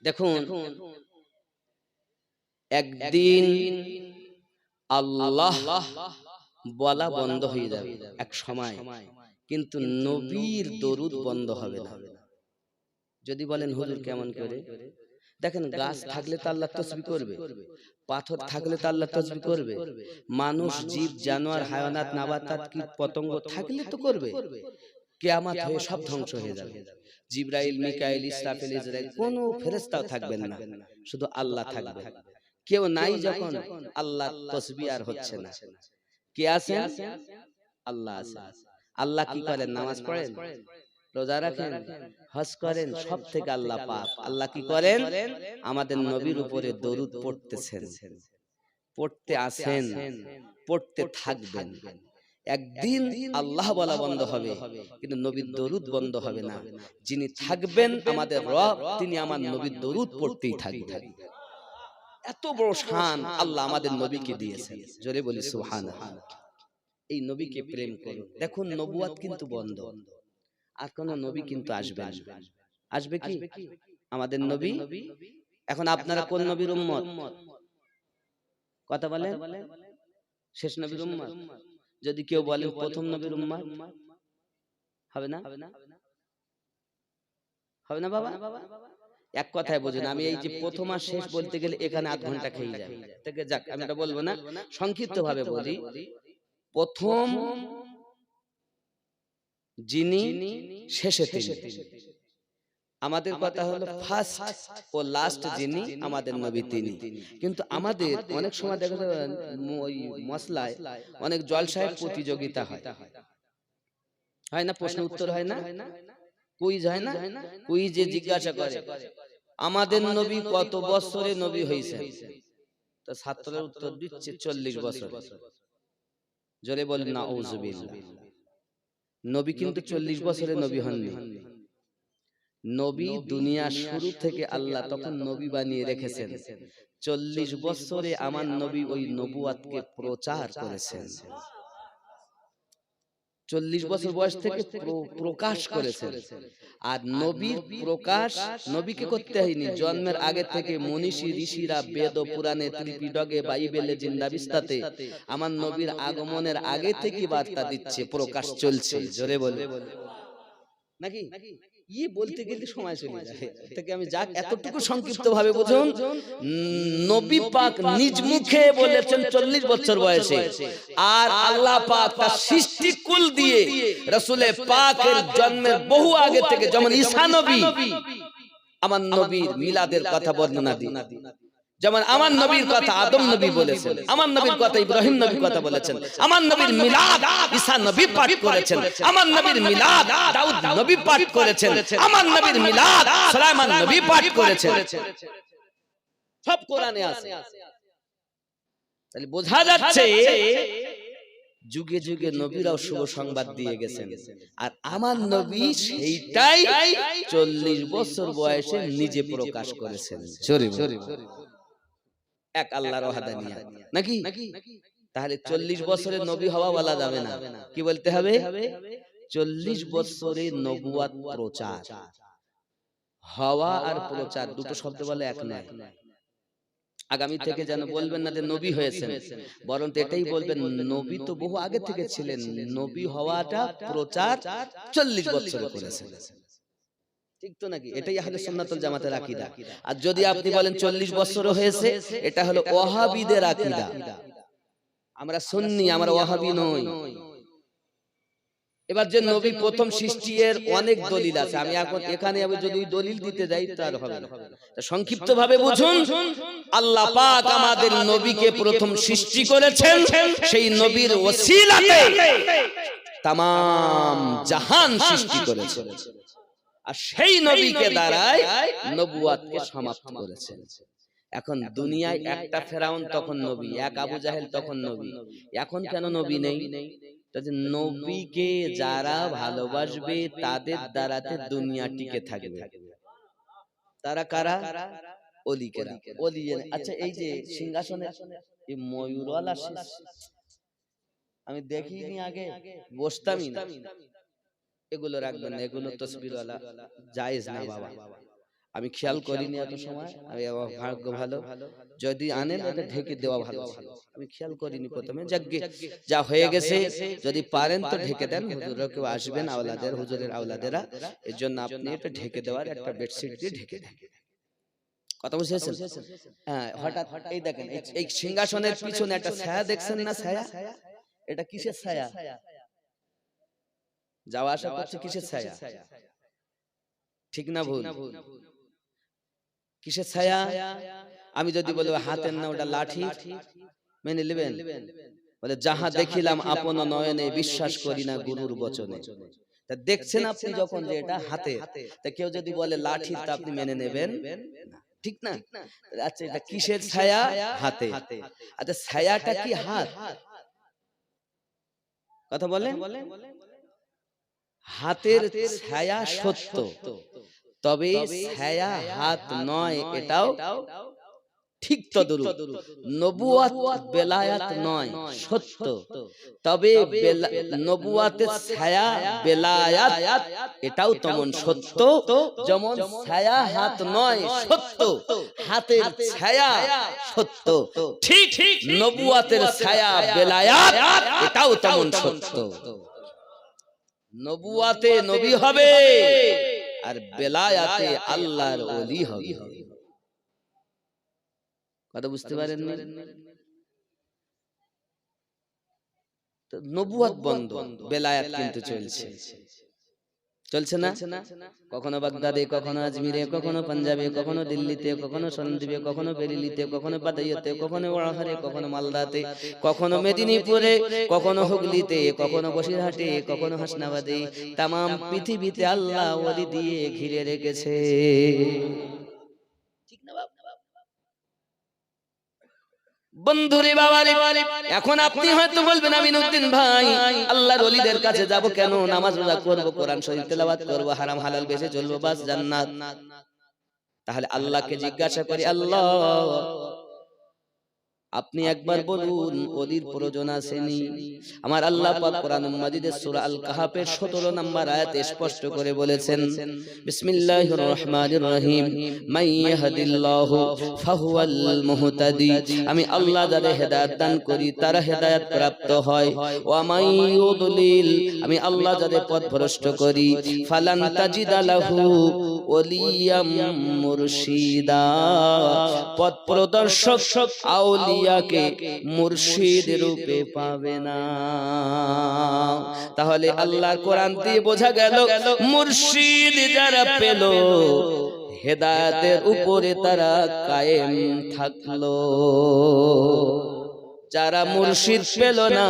দেখুন, একদিন আল্লাহ বলা বন্ধ হয়ে যাবে এক সময়, কিন্তু নবীর দরুদ বন্ধ হবে না। যদি বলেন হুজুর কেমন করে? দেখেন, গাছ থাকলে তো আল্লাহ তাসবিহ করবে, পাথর থাকলে তো আল্লাহ তাসবিহ করবে, মানুষ জীব জানোয়ার হায়ানাত নাবাতাত কীট পতঙ্গ থাকলে তো করবে। কিয়ামত হয়ে সব ধ্বংস হয়ে যাবে। জিবরাইল, মিকাইল, ইসরাফিল, ইসরাইল কোনো ফেরেশতাও থাকবেন না, শুধু আল্লাহ থাকবে। কেউ নাই যখন আল্লাহ তাসবিহ আর হচ্ছে না। কে আছেন? আল্লাহ আছেন। আল্লাহ কি করেন? নামাজ পড়েন, রোজা রাখেন, হজ করেন, সব থেকে আল্লাহ পাক। আল্লাহ কি করেন? আমাদের নবীর উপরে দরুদ পড়তেছেন, পড়তে আছেন, পড়তে থাকবেন। একদিন আল্লাহ বলা বন্ধ হবে, কিন্তু নবীর দরুদ বন্ধ হবে না। যিনি থাকবেন আমাদের রব, তিনি আমার নবীর দরুদ পড়তেই থাকবেন। এত বড় শান আল্লাহ আমাদের নবীকে দিয়েছেন। জোরে বলি সুবহানাল্লাহ। এই নবীকে প্রেম করুন। দেখুন, নবুয়াত কিন্তু বন্ধ, আর কোন নবী কিন্তু আসবে না। আসবে কি আমাদের নবী? এখন আপনারা কোন নবীর উম্মত? কথা বলেন, শেষ নবীর উম্মত? যদি কেউ বলে প্রথম নবীর উম্মত, হবে না? হবে না বাবা? এক কথায় বুঝুন, আমি এই যে প্রথম আর শেষ বলতে গেলে এখানে আধ ঘন্টা খেয়ে যাবে। থেকে যাক, আমি এটা বলবো না, সংক্ষিপ্ত ভাবে বলি। প্রথম যিনি, শেষে তিনি। আমাদের কথা হলো ফার্স্ট ও লাস্ট যিনি, আমাদের নবী তিনি। কিন্তু আমাদের অনেক সময় দেখা যায় ওই মশলায় অনেক জলসায় প্রতিযোগিতা হয়, হয় না? প্রশ্ন উত্তর হয় না? কুইজ হয় না? কুইজে জিজ্ঞাসা করে আমাদের নবী কত বছরে নবী হয়েছে, তো ছাত্ররা উত্তর দিচ্ছে 40 বছর। জোরে বলেন নাউযুবিল্লাহ। নবী কিন্তু 40 বছরে নবী হননি। নবী দুনিয়া শুরু থেকে আল্লাহ তখন নবী বানিয়ে রেখেছেন। 40 বছরে আমার নবী ওই নবুয়াতকে প্রচার করেছেন। 40 বছর বয়স থেকে প্রকাশ করেছেন। আর নবীর প্রকাশ নবীকে করতে হয়নি, জন্মের আগে থেকে মনীষী ঋষিরা বেদ ও পুরাণে, ত্রিপিটকে, বাইবেলে, জিন্দাবিস্তাতে আমার নবীর আগমনের আগে থেকে বার্তা দিচ্ছে, প্রকাশ চলছে। জোরে বলে নাকি বলতে গেলে সময় চলে যায়, থেকে আমি যাক এতটুকু সংক্ষিপ্ত ভাবে বুঝুন। নবী পাক নিজ মুখে বলেছেন 40 বছর বয়সে, আর আল্লাহ পাক তার সৃষ্টিকুল দিয়ে রাসূলে পাকের জন্মের বহু আগে থেকে, যেমন ঈসা নবী আমার নবীর মিলাদের কথা বর্ণনা দিয়ে, যেমন আমার নবীর কথা আদম নবী বলেছেন, আমার নবীর কথা ইব্রাহিম নবী কথা বলেছেন, আমার নবীর মিলাদ ঈসা নবী পাঠ করেছেন, আমার নবীর মিলাদ দাউদ নবী পাঠ করেছেন, আমার নবীর মিলাদ সুলাইমান নবী পাঠ করেছেন, সব কোরআনে আছে। তাহলে বোঝা যাচ্ছে যুগে যুগে নবীরাও শুভ সংবাদ দিয়ে গেছেন, আর আমার নবী সেইটাই 40 বছর বয়সে নিজে প্রকাশ করেছেন। এক আল্লাহর ওয়াহদানিয়াত নাকি? তাহলে 40 বছরের নবী হওয়া বলা যাবে না, কি বলতে হবে? 40 বছরের নবুয়াত প্রচার। হওয়া আর প্রচার দুটো শব্দ বলে এক নয়। আগামী থেকে যেন বলবেন না যে নবী হয়েছেন, বরং এটাই বলবেন নবী তো বহু আগে থেকে ছিলেন, নবী হওয়াটা প্রচার 40 বছরে করেছেন। ঠিক তো নাকি? এটাই আহলে সুন্নাত ওয়াল জামাতের আকীদা। আর যদি আপনি বলেন 40 বছরও হয়েছে, এটা হলো ওয়াহাবীদের আকীদা। আমরা সুন্নি, আমরা ওয়াহাবী নই। এবার যে নবী প্রথম সৃষ্টি, এর অনেক দলিল আছে, আমি এখন এখানে যদি দলিল দিতে যাই তার হবে না। সংক্ষিপ্ত ভাবে বুঝুন, আল্লাহ পাক আমাদের নবীকে প্রথম সৃষ্টি করেছেন, সেই নবীর ওসিলাতে তাম জাহান সৃষ্টি করেছেন, আর সেই নবীকে দ্বারাই নবুয়াতকে সমাপ্ত করেছেন। এখন দুনিয়ায় একটা ফেরাউন তখন নবী, এক আবু জাহেল তখন নবী, এখন কেন নবী নেই? নবীকে যারা ভালোবাসবে তাদের দ্বারাতে দুনিয়া টিকে থাকবে। তারা কারা? ওলিকেরা। ওলি। আচ্ছা, এই যে সিংহাসনে এই ময়ূরওয়ালা, আমি দেখিনি, আগে বসতামই না। এগুলো রাখবেন না, এগুলো তসবিরওয়ালা জায়েজ না বাবা। আমি খেয়াল করিনি এত সময়, আমি ভাগ্য ভালো, যদি আনেন এটা ঢেকে দেওয়া ভালো ছিল, আমি খেয়াল করিনি প্রথমে। যাকগে যা হয়ে গেছে, যদি পারেন তো ঢেকে দেন, হুজুররা কেউ আসবেন আওলাদের, হুজুরের আওলাদেরা, এর জন্য আপনি এটা ঢেকে দেওয়ার একটা বেডশিট দিয়ে ঢেকে দেন। কথা বুঝেছেন? হ্যাঁ, হঠাৎ এই দেখেন এই সিংহাসনের পিছনে একটা ছায়া দেখছেন না? ছায়া, এটা কিসের ছায়া? যাওয়া আসা করছে কিসের ছায়া? ঠিক না ভুল? কিসের ছায়া? আমি যদি বলি হাতের না, ওটা লাঠি, মেনে নেবেন? বলে যাহা দেখিলাম আপন নয়নে, বিশ্বাস করি না গুরুর বচনে। তা দেখছেন আপনি যখন যে এটা হাতে, তা কেউ যদি বলে লাঠি, তা আপনি মেনে নেবেন? ঠিক না? আচ্ছা, এটা কিসের ছায়া? হাতে। আচ্ছা, ছায়াটা কি হাত? কথা বলেন। হাতের ছায়া সত্য, তবে ছায়া হাত নয়, এটাও ঠিক তদরূপ। নবুয়াত বেলায়াত নয়, সত্য, তবে নবুয়াতের ছায়া বেলায়াত এটাও তেমন সত্য, যেমন ছায়া হাত নয়, সত্য হাতের ছায়া সত্য, ঠিক নবুয়াতের ছায়া বেলায়াত এটাও তেমন সত্য। নবুয়াতে নবী হবে, আর বেলায়াতে আল্লাহর ওলি হবে। কথা বুঝতে পারেন না? নবুয়াত বন্ধ, বেলায়াত কিন্তু চলছে, চলছে না? কখনো বাগদাদে, কখনো আজমিরে, কখনো পাঞ্জাবে, কখনো দিল্লিতে, কখনো সন্দ্বীপে, কখনো বেরিলিতে, কখনো বাদাইয়াতে, কখনো ওয়াহারে, কখনো মালদাতে, কখনো মেদিনীপুরে, কখনো হুগলিতে, কখনো বসিরহাটে, কখনো হাসনাবাদে। তামাম পৃথিবীতে আল্লাহ ওলি দিয়ে ঘিরে রেখেছে। ঠিক না বাবা? বন্ধুরে বাবারে, এখন আপনি হয়তো বলবেন আমিনউদ্দিন ভাই আল্লাহর ওলিদের কাছে যাব কেন? নামাজ রোজা করব, কোরআন শরীফ তেলাওয়াত করব, হারাম হালাল বেঁচে চলবো, বাস জান্নাত। তাহলে আল্লাহকে জিজ্ঞাসা করি, আল্লাহ আপনি একবার বলুন ওলির প্রয়োজন আসেনি? আমার আল্লাহ পাক কোরআনুল মাজিদের সূরা আল কাহাফের 17 নম্বর আয়াতে স্পষ্ট করে বলেছেন, বিসমিল্লাহির রহমানির রহিম, মান ইয়াহদিল্লাহু ফাহুয়াল মুহতাদি। আমি আল্লাহ যাদের হেদায়েত দান করি তারা হেদায়েত প্রাপ্ত হয়। ওয়া মান ইউদলিল, আমি আল্লাহ যাদের পথভ্রষ্ট করি, ফালান তাজিদা লাহু ওলিয়াম মুরশিদা, পথ প্রদর্শক আউলিয়াকে মুর্শিদ রূপে পাবে না। তাহলে আল্লাহর কোরআন দিয়ে বোঝা গেল মুর্শিদ যারা পেল হেদায়েতের উপরে তারা কায়েম থাকলো, যারা মুর্শিদ পেল না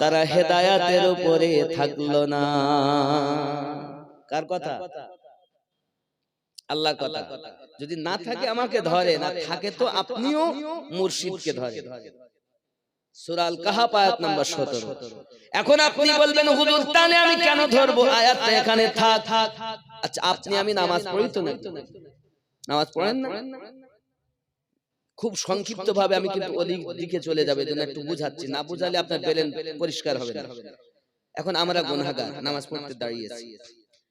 তারা হেদায়েতের উপরে থাকলো না। কার কথা? আল্লাহর কথা। যদি না থাকে আমাকে ধরে, না থাকে তো আপনিও মুর্শিদকে ধরেন। সূরা আল কাহাফ আয়াত নাম্বার 17। এখন আপনি বলবেন হুজুর তাহলে আমি কেন ধরবো? আয়াতটা এখানে থাক। আচ্ছা আপনি আমি নামাজ পড়ি তো না? নামাজ পড়েন না? খুব সংক্ষিপ্ত ভাবে আমি কিন্তু ওই দিকে চলে যাবে জন্য একটু বুঝাচ্ছি, না বুঝালে আপনার ব্রেন পরিষ্কার হবে না। এখন আমরা গুনাহগার, নামাজ পড়তে দাঁড়িয়েছি,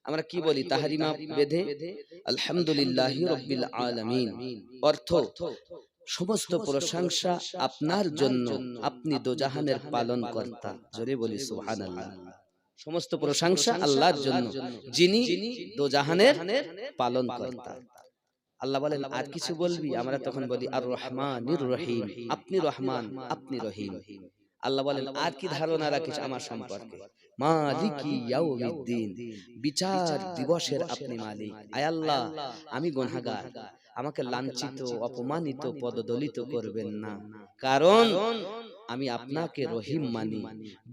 আমরা কি বলি? তাহরিমা বেঁধে আলহামদুলিল্লাহি রাব্বিল আলামিন। অর্থ সমস্ত প্রশংসা আপনার জন্য, আপনি দোজাহানের পালন কর্তা। জোরে বলি সুবহানাল্লাহ। সমস্ত প্রশংসা আল্লাহর জন্য, যিনি দোজাহানের পালন কর্তা। আল্লাহ বলেন আর কিছু বলবি? আমরা তখন বলি আর রহমানির রহিম, আপনি রহমান আপনি রহিম। আল্লাহ বলেন আর কি ধারণা রাখিস আমার সম্পর্কে? মালিকি ইয়াউমিদ্দিন, বিচার দিবসের আপনি মালিক। আয় আল্লাহ আমি গুনাহগার, আমাকে লাঞ্ছিত অপমানিত পদদলিত করবেন না, কারণ আমি আপনাকে রহিম মানি,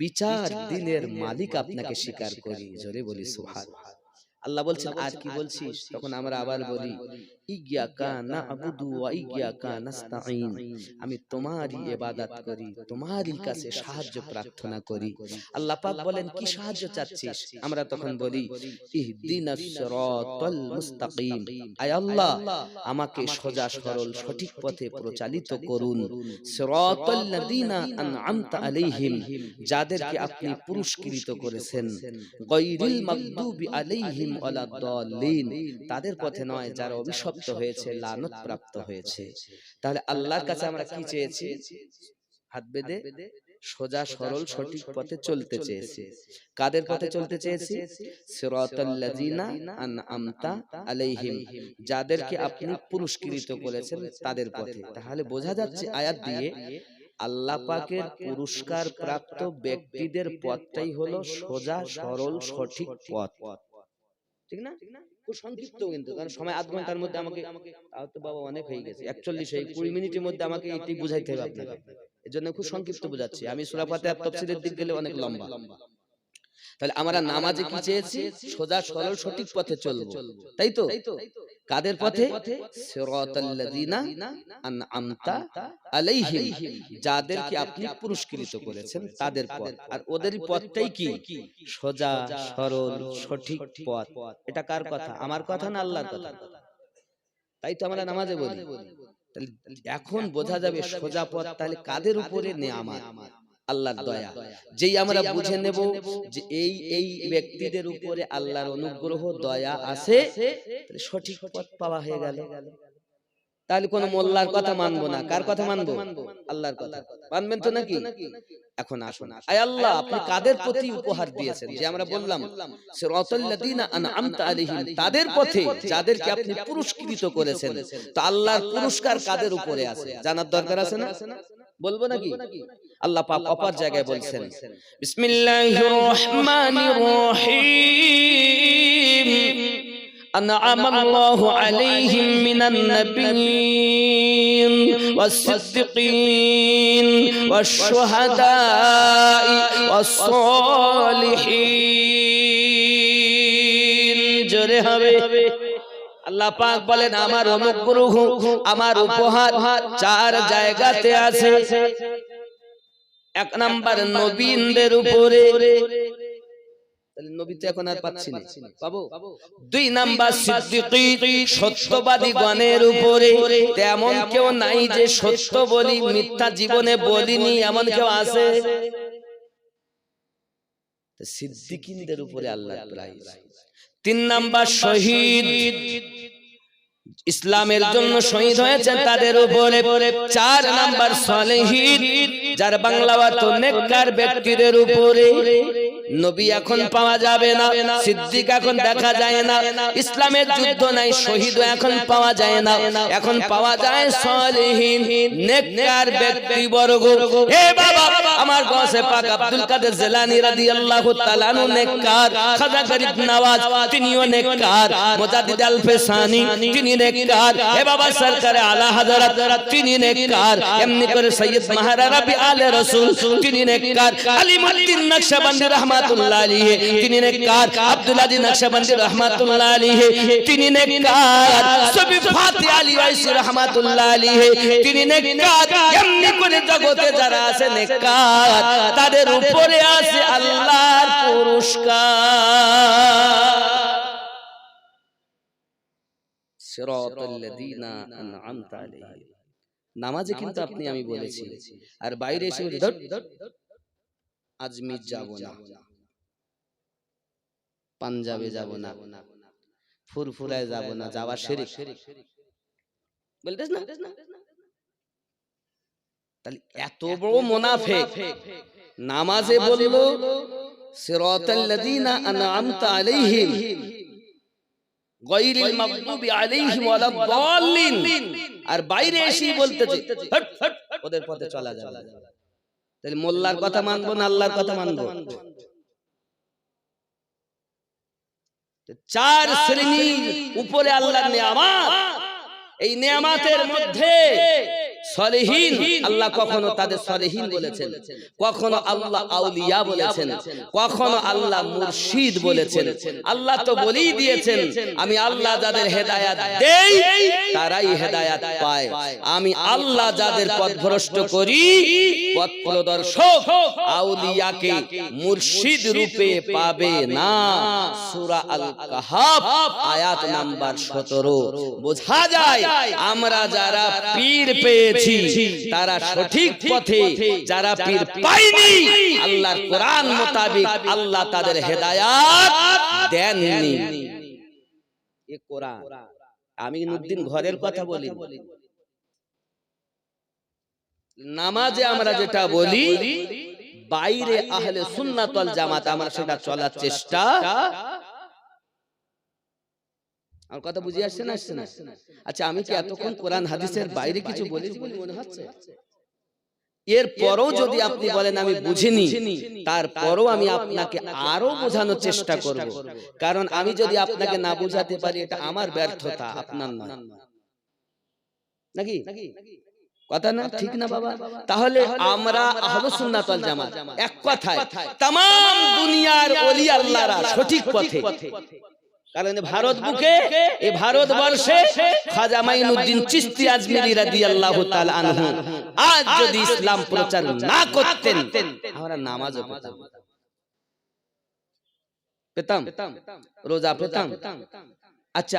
বিচার দিনের মালিক আপনাকে স্বীকার করি। জোরে বলি সুবহানাল্লাহ। আল্লাহ বলছেন আর কি বলছিস? তখন আমরা আবার বলি ইয়্যাকা না'বুদু ওয়া ইয়্যাকা নাস্তাঈন, আমি তোমারই ইবাদত করি, তোমারই কাছে সাহায্য প্রার্থনা করি। আল্লাহ পাক বলেন কি সাহায্য চাচ্ছিস? আমরা তখন বলি ইহদিনাস সিরাতাল মুস্তাকিম, আয় আল্লাহ আমাকে সোজা সরল সঠিক পথে পরিচালিত করুন। সিরাতাল লাযিনা আন'আমতা আলাইহিম, যাদেরকে আপনি পুরস্কৃত করেছেন। গায়রিল মাগদুবি আলাইহিম ওয়ালাদ-দাল্লিন, তাদের পথে নয় যারা অভিশপ্ত হয়েছে, লানত প্রাপ্ত হয়েছে। তাহলে আল্লাহর কাছে আমরা কি চেয়েছি? হাত বেঁধে সোজা সরল সঠিক পথে চলতে চেয়েছি। কাদের পথে চলতে চেয়েছি? সিরাতাল লাযিনা আন'আমতা আলাইহিম, যাদেরকে আপনি পুরস্কৃত করেছেন তাদের পথে। তাহলে বোঝা যাচ্ছে আয়াত দিয়ে আল্লাহ পাকের পুরস্কার প্রাপ্ত ব্যক্তিদের পথটাই হলো সোজা সরল সঠিক পথ। ঠিক না? খুব সংক্ষিপ্ত কিন্তু, কারণ সময় আধ ঘন্টার মধ্যে আমাকে, তো বাবা অনেক হয়ে গেছে 41 20 মিনিটের মধ্যে আমাকে এটি বুঝাইতে হবে আপনাকে। এজন্য খুব সংক্ষিপ্ত বুঝাচ্ছি। আমি সূরা ফাতিহার তাফসীরের দিক গেলে অনেক লম্বা। তাহলে আমরা নামাজে কি চেয়েছি? সোজা সরল সঠিক পথে চলবো, তাই তো? কাদের পথে? সিরাতাল লাযিনা আন'আমতা আলাইহিম, যাদেরকে আপনি পুরস্কৃত করেছেন তাদের পথ। আর ওদেরই পথটাই কি? সোজা সরল সঠিক পথ। এটা কার কথা? আমার কথা না আল্লাহর কথা? তাই তো আমরা নামাজে বলি। তাহলে এখন বোঝা যাবে সোজা পথ তাহলে কাদের উপরে নেয়ামত? আল্লাহর দয়া। যেই আমরা বুঝে নেব যে এই ব্যক্তিদের উপরে আল্লাহর অনুগ্রহ দয়া আছে, তাহলে সঠিক পথ পাওয়া হয়ে গেল। তাহলে কোন মোল্লার কথা মানবো না, কার কথা মানবো? আল্লাহর কথা। মানবেন তো নাকি? এখন আসুন, আয় আল্লাহ আপনি কাদের প্রতি উপহার দিয়েছেন? যে আমরা বললাম সিরাতাল লাযিনা আন'আমতা আলাইহিম, তাদের পথে যাদেরকে আপনি পুরস্কৃত করেছেন। তো আল্লাহর পুরস্কার কাদের উপরে আছে জানার দরকার আছে না? বলবো নাকি? আল্লাহ পাক অপর জায়গায় বলছেন বিসমিল্লাহির রহমানির রহিম, আন'আমাল্লাহু আলাইহিম মিনান নাবিয়্যিন ওয়াস-সিদ্দিকিন ওয়াশ-শুহাদা'i ওয়াস-সালিহিন। জোরে হবে আল্লাহ পাক বলেন আমার অনুগ্রহ আমার উপহার চার জায়গাতে আছে। এক নাম্বার নবীনদের উপরে, তাহলে নবী তো এখন আর পাচ্ছি না, পাবো। দুই নাম্বার সিদ্দিকী সত্যবাদী গণের উপরে, তেমন কেউ নাই যে সত্য বলি মিথ্যা জীবনে বলিনি এমন কেউ আছে? সিদ্দিকীদের উপরে আল্লাহর প্রাইজ। তিন নাম্বার শহীদ, ইসলামের জন্য শহীদ হয়েছেন তাদের উপরে। চার নাম্বার সালেহীন, যার বাংলা অর্থ নেককার ব্যক্তিদের উপরে। নবী এখন পাওয়া যাবে না, সিদ্দিক এখন দেখা যায় না, ইসলামের যুদ্ধ নাই, শহীদও এখন পাওয়া যায় না, এখন পাওয়া যায় সালেহীন নেককার ব্যক্তিবর্গ। হে বাবা, আমার গাছে পাক আব্দুল কাদের জিলানী রাদিয়াল্লাহু তাআলা আনহু নেককার, খাজা গরিব নওয়াজ তিনিও নেককার, মুজাদ্দিদ আল ফিসানি তিনি নেককার, হে বাবা সরকার আলা হযরত তিনি নেককার, এমনি করে সৈয়দ মাহরা রবি আলে রাসূল তিনি নেককার, আলিমুদ্দিন নকশবন্দি রাহমাতুল্লাহ আলাইহি তিনি নেককার, আব্দুল আজিজ নকশবন্দি রাহমাতুল্লাহ আলাইহি তিনি নেককার, সবি ফাতি আলী ওয়াইসি রাহমাতুল্লাহ আলাইহি তিনি নেককার। এমনি করে জগতে যারা আছে নেককার, তাদের উপরে আছে আল্লাহর পুরস্কার। সিরাতাল্লাযীনা আন'আমতা আলাইহিম, নামাজে কিন্তু আপনি আমি বলেছি, আর বাইরে এসে আজমির যাব না, পাঞ্জাবে যাব না, ফুরফুরায় যাব না, যাওয়া শিরক বলতেছ না? তাহলে এত বড় মুনাফিক নামাজে বললো সিরাতাল্লাযীনা আন'আমতা আলাইহিম গায়রিল মাগদুবি আলাইহিম ওয়ালাদ দাল্লিন, আর বাইরে এসেই বলতেছে ওদের পথে চলা যাবে। তাহলে মোল্লার কথা মানবো না আল্লাহর কথা মানবো? চার শ্রেণীর উপরে আল্লাহর নিয়ামত, এই নিয়ামতের মধ্যে সালেহীন, আল্লাহ কখনো তাদের সালেহীন বলেছেন, কখনো আল্লাহ আউলিয়া বলেছেন, কখনো আল্লাহ মুর্শিদ বলেছেন। আল্লাহ তো বলেই দিয়েছেন আমি আল্লাহ যাদের হেদায়াত দেই তারাই হেদায়াত পায়, আমি আল্লাহ যাদের পথভ্রষ্ট করি পথ প্রদর্শক আউলিয়াকে মুর্শিদ রূপে পাবে না। সূরা আল কাহাফ আয়াত নাম্বার 17। বোঝা যায় আমরা যারা পীর পেয়েছি তারা সঠিক পথে, যারা পীর পাইনি আল্লাহর কোরআন মোতাবেক আল্লাহ তাদের হেদায়াত দেননি। এ কোরআন, আমি নুরউদ্দিন ঘরের কথা বলি। নামাজে আমরা যেটা বলি বাইরে আহলে সুন্নাত ওয়াল জামাত আমরা সেটা চলার চেষ্টা। আর কথা বুঝে আসছে না? আসছে না? আচ্ছা, আমি কি এতক্ষণ কোরআন হাদিসের বাইরে কিছু বলেছি বলে মনে হচ্ছে? এরপরও যদি আপনি বলেন আমি বুঝিনি, তারপরও আমি আপনাকে আরো বোঝানোর চেষ্টা করব, কারণ আমি যদি আপনাকে না বোঝাতে পারি এটা আমার ব্যর্থতা, আপনার নয়। নাকি কথা না? ঠিক না বাবা? তাহলে আমরা আহলে সুন্নাত ওয়াল জামাত, এক কথায় तमाम দুনিয়ার ওলি আল্লাহরা সঠিক পথে। কারণ ভারত বুকে, এই ভারতবর্ষে খাজা মাইনুদ্দিন চিশতি আজমিরি রাদিয়াল্লাহু তাআলা আনহু আজ যদি ইসলাম প্রচার না করতেন আমরা নামাজও পেতাম, রোজা পেতাম। আচ্ছা,